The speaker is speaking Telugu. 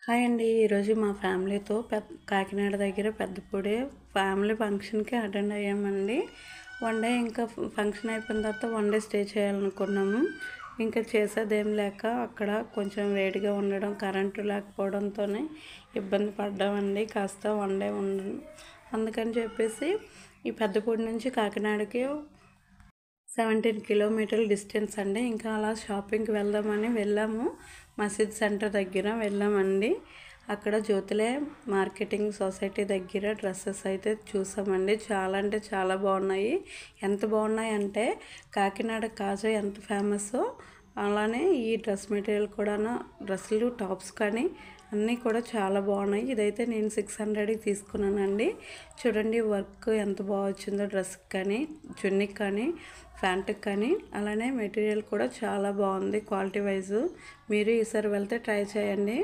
హాయ్ అండి. ఈరోజు మా ఫ్యామిలీతో కాకినాడ దగ్గర పెద్దపూడి ఫ్యామిలీ ఫంక్షన్కి అటెండ్ అయ్యామండి. వన్ డే ఇంకా ఫంక్షన్ అయిపోయిన తర్వాత వన్ డే స్టే చేయాలనుకున్నాము. ఇంకా చేసేదేం లేక అక్కడ కొంచెం వేడిగా ఉండడం, కరెంటు లేకపోవడంతోనే ఇబ్బంది పడ్డామండి. కాస్త వన్ డే అందుకని చెప్పేసి ఈ పెద్దపూడి నుంచి కాకినాడకి 17 కిలోమీటర్ల డిస్టెన్స్ అండి. ఇంకా అలా షాపింగ్కి వెళ్దామని వెళ్ళాము. మసీద్ సెంటర్ దగ్గర వెళ్ళామండి. అక్కడ జ్యోతిలే మార్కెటింగ్ సొసైటీ దగ్గర డ్రెస్సెస్ అయితే చూసామండి. చాలా అంటే చాలా బాగున్నాయి. ఎంత బాగున్నాయి అంటే కాకినాడ కాజా ఎంత ఫేమస్సో అలానే ఈ డ్రెస్ మెటీరియల్ కూడా, డ్రెస్సులు టాప్స్ కానీ అన్నీ కూడా చాలా బాగున్నాయి. ఇదైతే నేను 600కి తీసుకున్నానండి. చూడండి వర్క్ ఎంత బాగా వచ్చిందో డ్రెస్కి కానీ, చున్నీకి కానీ, ప్యాంటుకి కానీ. అలానే మెటీరియల్ కూడా చాలా బాగుంది క్వాలిటీ వైజు. మీరు ఈసారి వెళ్తే ట్రై చేయండి.